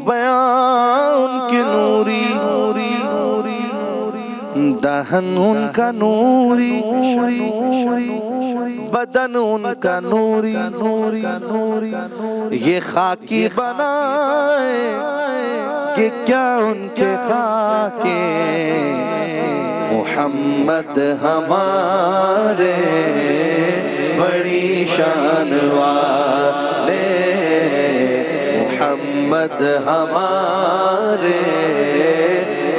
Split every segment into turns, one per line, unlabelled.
بیان کے نوری دہن ان کا نوری بدن ان کا نوری یہ خاکی بنائے کہ کیا ان کے خاکے محمد ہمارے بڑی شان والے محمد ہمارے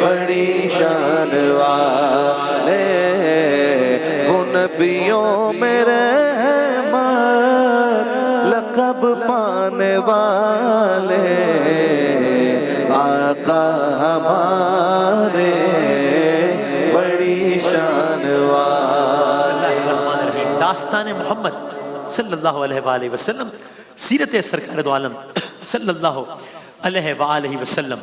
بڑی شان والے وہ نبیوں میں رحمت لقب پانے والے آقا ہمارے بڑی شان والے۔
داستان محمد صلی اللہ علیہ وآلہ وسلم، سیرت سرکار دو عالم صلی اللہ علیہ وآلہ وسلم۔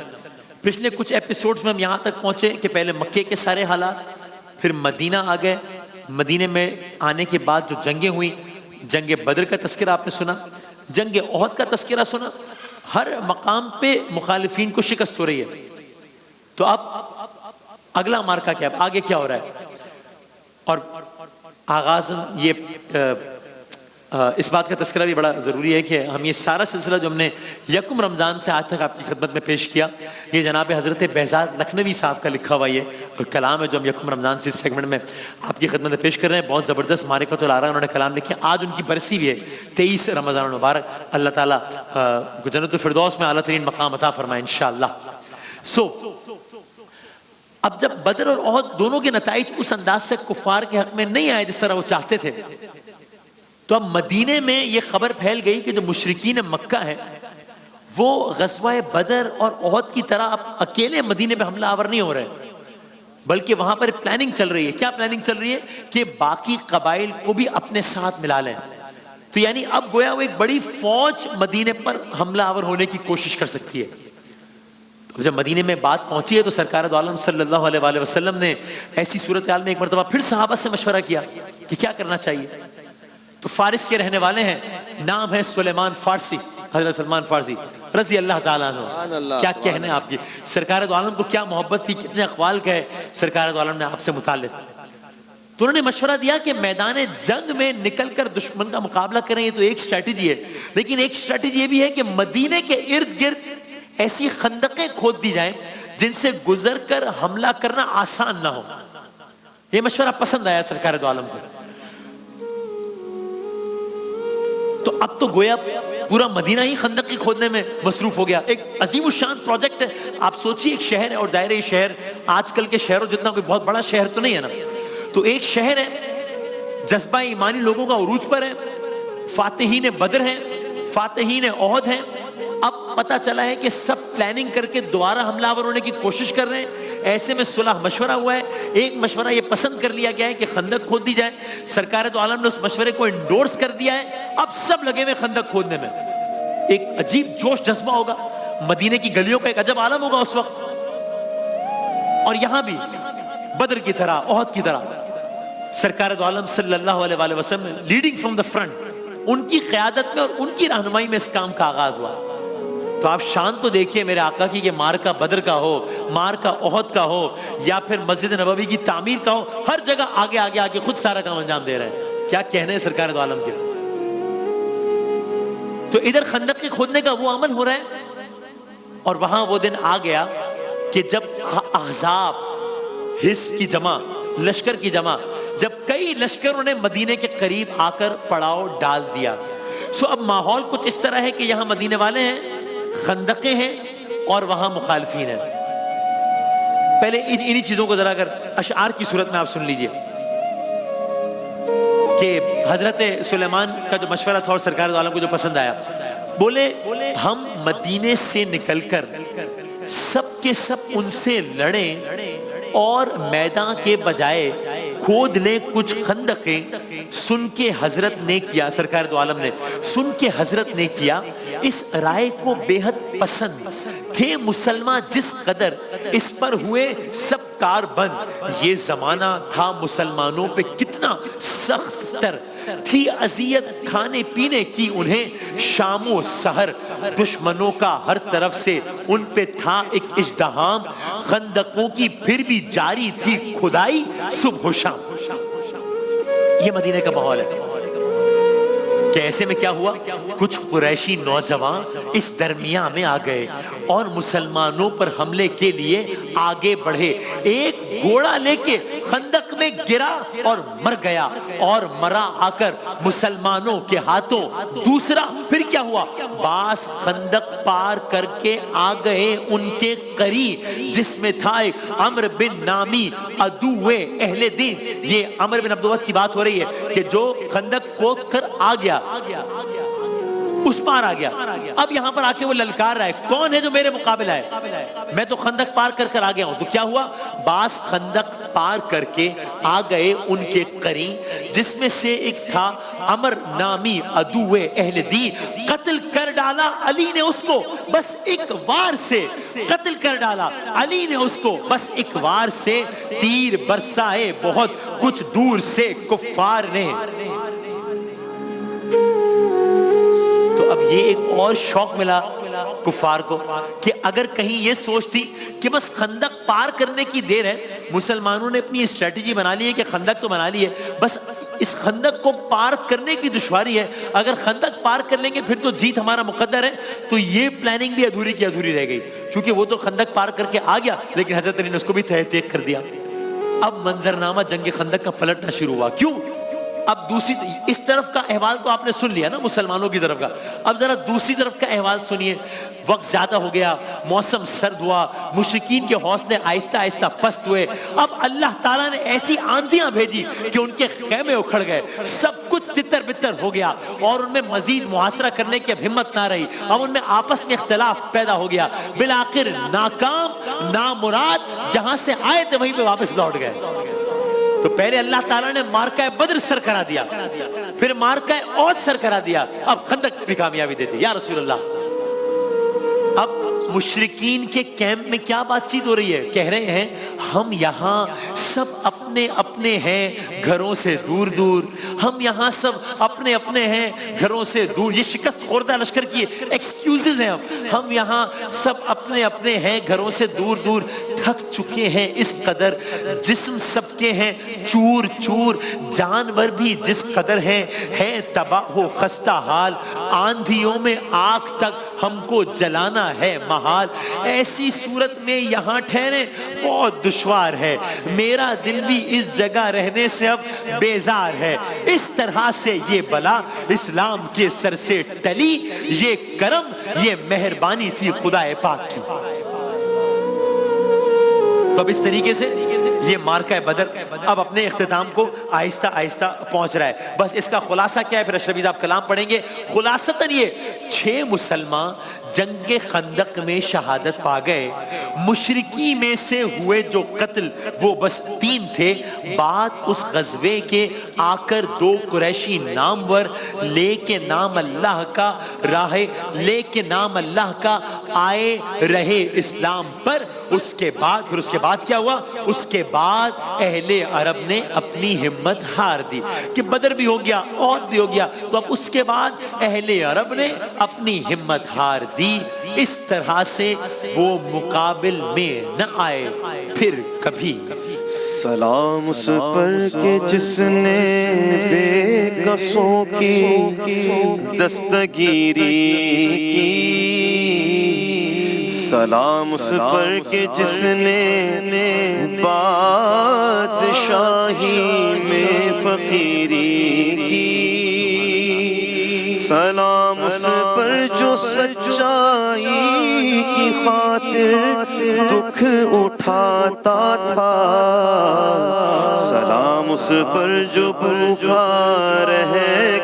پچھلے کچھ ایپیسوڈز میں ہم یہاں تک پہنچے کہ پہلے مکے کے سارے حالات، پھر مدینہ آ گئے، مدینہ میں آنے کے بعد جو جنگیں ہوئی، جنگ بدر کا تذکرہ آپ نے سنا، جنگ احد کا تذکرہ سنا، ہر مقام پہ مخالفین کو شکست ہو رہی ہے۔ تو اب اگلا مارکا کیا ہے، آگے کیا ہو رہا ہے؟ اور آغاز یہ اس بات کا تذکرہ بھی بڑا ضروری ہے کہ ہم یہ سارا سلسلہ جو ہم نے یکم رمضان سے آج تک آپ کی خدمت میں پیش کیا، یہ جناب حضرت بہزاد لکھنوی صاحب کا لکھا ہوا یہ کلام ہے جو ہم یکم رمضان سے اس سیگمنٹ میں آپ کی خدمت میں پیش کر رہے ہیں۔ بہت زبردست مارکۃ الآراء انہوں نے کلام لکھے، آج ان کی برسی بھی ہے 23 رمضان المبارک۔ اللہ تعالیٰ جنت الفردوس میں اعلیٰ ترین مقام عطا فرمائے انشاءاللہ۔ اب جب بدر اور احد دونوں کے نتائج اس انداز سے کفار کے حق میں نہیں آئے جس طرح وہ چاہتے تھے، تو اب مدینے میں یہ خبر پھیل گئی کہ جو مشرکین مکہ ہیں وہ غزوہ بدر اور احد کی طرح اب اکیلے مدینے میں حملہ آور نہیں ہو رہے، بلکہ وہاں پر پلاننگ چل رہی ہے۔ کیا پلاننگ چل رہی ہے؟ کہ باقی قبائل کو بھی اپنے ساتھ ملا لیں۔ تو یعنی اب گویا وہ ایک بڑی فوج مدینے پر حملہ آور ہونے کی کوشش کر سکتی ہے۔ جب مدینے میں بات پہنچی ہے تو سرکار دو عالم صلی اللہ علیہ وآلہ وسلم نے ایسی صورتحال میں ایک مرتبہ پھر صحابہ سے مشورہ کیا کہ کیا کرنا چاہیے۔ تو فارس کے رہنے والے ہیں، نام ہے سلیمان فارسی، حضرت سلمان فارسی رضی اللہ تعالیٰ عنہ۔ کیا کہنے آپ کی، سرکار دو عالم کو کیا محبت تھی، کتنے اقوال کہے سرکار دو عالم نے آپ سے متعلق۔ تو انہوں نے مشورہ دیا کہ میدان جنگ میں نکل کر دشمن کا مقابلہ کریں، یہ تو ایک اسٹریٹجی ہے، لیکن ایک اسٹریٹجی یہ بھی ہے کہ مدینے کے ارد گرد ایسی خندقیں کھود دی جائیں جن سے گزر کر حملہ کرنا آسان نہ ہو۔ یہ مشورہ پسند آیا سرکار دو عالم کو۔ تو اب تو گویا پورا مدینہ ہی خندقیں کھودنے میں مصروف ہو گیا۔ ایک عظیم الشان پروجیکٹ ہے، آپ سوچئے ایک شہر ہے، اور ظاہر ہے یہ شہر آج کل کے شہروں جتنا کوئی بہت بڑا شہر تو نہیں ہے نا، تو ایک شہر ہے، جذبہ ایمانی لوگوں کا عروج پر ہے، فاتحین بدر ہیں، فاتحین احد ہیں۔ اب پتہ چلا ہے کہ سب پلاننگ کر کے دوبارہ حملہ آور ہونے کی کوشش کر رہے ہیں۔ ایسے میں صلح مشورہ ہوا ہے، ایک مشورہ یہ پسند کر لیا گیا ہے کہ خندق کھود دی جائے، سرکار دو عالم نے اس مشورے کو انڈورس کر دیا ہے۔ اب سب لگے ہوئے خندق کھودنے میں، ایک عجیب جوش جذبہ ہوگا، مدینے کی گلیوں کا ایک عجب عالم ہوگا اس وقت۔ اور یہاں بھی بدر کی طرح، احد کی طرح سرکار دو عالم صلی اللہ علیہ وآلہ وسلم لیڈنگ فرام دا فرنٹ، ان کی قیادت میں اور ان کی رہنمائی میں اس کام کا آغاز ہوا۔ تو آپ شان تو دیکھیے میرے آقا کی کہ مارکا بدر کا ہو، مارکا احد کا ہو، یا پھر مسجد نبوی کی تعمیر کا ہو، ہر جگہ آگے آگے آگے خود سارا کام انجام دے رہے ہیں۔ کیا کہنے ہیں سرکار دو عالم کے۔ تو ادھر خندق کے کھودنے کا وہ عمل ہو رہا ہے، اور وہاں وہ دن آ گیا کہ جب احزاب، حزب کی جمع، لشکر کی جمع، جب کئی لشکروں نے مدینے کے قریب آ کر پڑاؤ ڈال دیا۔ اب ماحول کچھ اس طرح ہے کہ یہاں مدینے والے ہیں، خندقیں ہیں، اور وہاں مخالفین ہیں۔ پہلے انہی چیزوں کو ذرا اگر اشعار کی صورت میں آپ سن لیجئے کہ حضرت سلیمان کا جو مشورہ تھا اور سرکار دو عالم کو جو پسند آیا، بولے ہم مدینے سے نکل کر سب کے سب ان سے لڑیں اور میدان کے بجائے کھود لیں کچھ خندقیں۔ سن کے حضرت نے کیا، سرکار دو عالم نے سن کے حضرت نے کیا اس رائے کو بے حد پسند تھے مسلمان جس قدر اس پر ہوئے سب کار بند. یہ زمانہ تھا مسلمانوں پہ کتنا سخت تر، تھی اذیت کھانے پینے کی انہیں شام و سحر، دشمنوں کا ہر طرف سے ان پہ تھا ایک ازدحام، خندقوں کی پھر بھی جاری تھی کھدائی صبح و شام. یہ مدینے کا ماحول ہے کہ ایسے میں کیا ہوا، کچھ قریشی نوجوان اس درمیان میں آ گئے اور مسلمانوں پر حملے کے لیے آگے بڑھے. ایک گھوڑا لے کے خندق میں گرا اور مر گیا، اور مرا آ کر مسلمانوں کے ہاتھوں. دوسرا پھر کیا ہوا، باس خندق پار کر کے آ گئے ان کے قریب، جس میں تھا ایک عمرو بن نامی عدو اہل دین. یہ عمرو بن عبدالوت کی بات ہو رہی ہے کہ جو خندق کھود کر آ گیا، اس پار آ گیا. اب یہاں پر آ کے وہ للکار رہا ہے، کون ہے جو میرے مقابلہ ہے، میں تو خندق پار کر کر آ گیا ہوں. تو کیا ہوا، باس خندق پار کر کے آ گئے ان کے قریب، جس میں سے ایک تھا عمر نامی عدو اہل دین. قتل کر ڈالا علی نے اس کو بس ایک وار سے، قتل کر ڈالا علی نے اس کو بس ایک وار سے. تیر برسائے بہت کچھ دور سے کفار نے. تو اب یہ ایک اور شوق ملا کفار کو کہ اگر کہیں یہ سوچتی کہ بس خندق پار کرنے کی دیر ہے، مسلمانوں نے اپنی اسٹریٹجی بنا لی ہے کہ خندق تو بنا لی ہے، بس اس خندق کو پار کرنے کی دشواری ہے، اگر خندق پار کر لیں گے پھر تو جیت ہمارا مقدر ہے. تو یہ پلاننگ بھی ادھوری کی ادھوری رہ گئی، کیونکہ وہ تو خندق پار کر کے آ گیا لیکن حضرت علی نے اس کو بھی تحقیق کر دیا. اب منظرنامہ جنگ خندق کا پلٹنا شروع ہوا. کیوں؟ اب دوسری اس طرف کا احوال تو آپ نے سن لیا نا مسلمانوں کی طرف کا، اب ذرا دوسری طرف کا احوال سنیے. وقت زیادہ ہو گیا، موسم سرد ہوا، مشرکین کے حوصلے آہستہ آہستہ پست ہوئے. اب اللہ تعالیٰ نے ایسی آندھیاں بھیجی کہ ان کے خیمے اکھڑ گئے، سب کچھ تتر بتر ہو گیا اور ان میں مزید محاصرہ کرنے کی اب ہمت نہ رہی. اب ان میں آپس میں اختلاف پیدا ہو گیا، بالآخر ناکام نامراد جہاں سے آئے تھے وہیں پہ واپس لوٹ گئے. تو پہلے اللہ تعالیٰ نے مارکہ بدر سر کرا دیا، پھر مارکہ احد سر کرا دیا، اب خندق بھی کامیابی دیتی. یا رسول اللہ، اب مشرکین کے کیمپ میں کیا بات چیت ہو رہی ہے، کہہ رہے ہیں ہم یہاں سب اپنے اپنے ہیں گھروں سے دور دور، ہم یہاں سب اپنے اپنے ہیں گھروں سے دور. یہ شکست خوردہ لشکر کی ایکسکیوزز ہیں. ہم یہاں سب اپنے اپنے ہیں گھروں سے دور دور، تھک چکے ہیں اس قدر، جسم سب کے ہیں چور چور، جانور بھی جس قدر ہیں تباہ و خستہ حال. آندھیوں میں آگ تک ہم کو جلانا ہے محال. ایسی صورت میں یہاں ٹھہرے بہت دشوار ہے، میرا دل بھی اس جگہ رہنے سے اب بیزار ہے. اس طرح سے یہ بلا اسلام کے سر سے ٹلی، یہ کرم یہ مہربانی تھی خدا پاک کی. تو اب اس طریقے سے یہ مارکہ بدر اب اپنے اختتام کو آہستہ آہستہ پہنچ رہا ہے. بس اس کا خلاصہ کیا ہے، پھر اشرف آپ کلام پڑھیں گے. خلاصتاً یہ 6 مسلمان جنگ خندق میں شہادت پا گئے. مشرکی میں سے ہوئے جو قتل وہ بس 3 تھے. بعد اس غزوے کے آ کر 2 قریشی نامور لے کے نام اللہ کا راہ لے کے نام اللہ کا آئے رہے اسلام پر. اس کے بعد کیا ہوا، اس کے بعد اہل عرب نے اپنی ہمت ہار دی کہ بدر بھی ہو گیا احد بھی ہو گیا. تو اب اس کے بعد اہل عرب نے اپنی ہمت ہار دی. اس طرح سے وہ مقابل میں نہ آئے پھر کبھی.
سلام اس پر کہ جس نے بے کسوں کی دستگیری کی. سلام اس پر کہ جس نے بادشاہی میں فقیری کی. سلام اس پر جو سچائی کی خاطر دکھ اٹھاتا تھا. سلام اس پر جو بھوکا رہ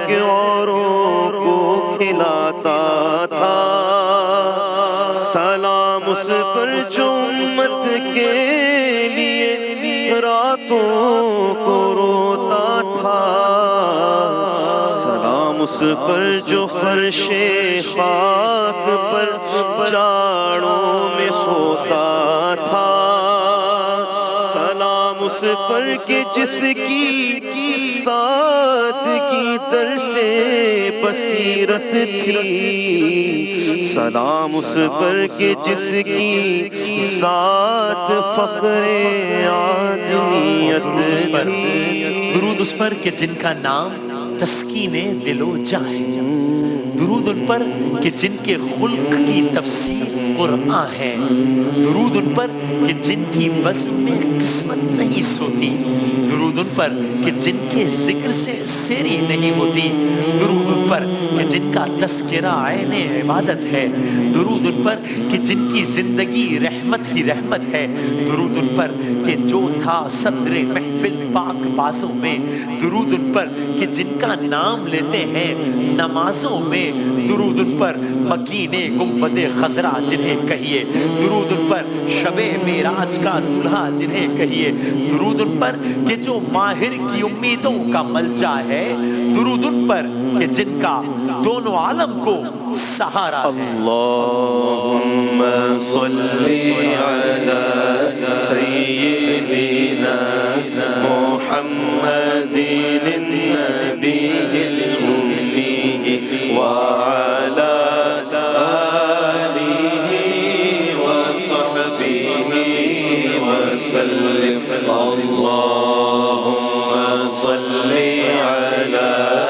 کے اوروں کو کھلاتا تھا. سلام اس پر جو امت کے لیے راتوں کو روتا تھا. سلام اس پر جو فرش خاک پر چاڑوں میں سوتا تھا. پر کہ جس کی سادگی در سے بصیرت تھی، سلام اس پر کہ جس کی ذات فخر آدمیت تھی،
درود اس پر کہ جن کا نام تسکین دل و جاں ہے، درود ان پر کہ جن کے خلق کی تفسیر قرآن ہے، درود ان پر کہ جن کی بزم میں قسمت نہیں سوتی، درود ان پر کہ جن کے ذکر سے سیری نہیں ہوتی، درود ان پر کہ جن کا تذکرہ عین عبادت ہے، درود ان پر کہ جن کی زندگی رحمت ہی رحمت ہے، درود ان پر کہ جو تھا صدر محفل پاک بازوں میں، درود ان پر کہ جن کا نام لیتے ہیں نمازوں میں، درود ان پر مکین گنبد خضرا جنہیں کہیے، درود ان پر شب معراج کا دلہا جنہیں کہیے، درود ان پر کہ جو ماہر کی امیدوں کا ملجا ہے، درود ان پر کہ جن کا دونوں عالم کو سہارا ہے۔
اللہم صلی علی سیدنا محمد النبی الأمی وعلی آلہ وصحبہ وسلم۔ اللہم صلی علی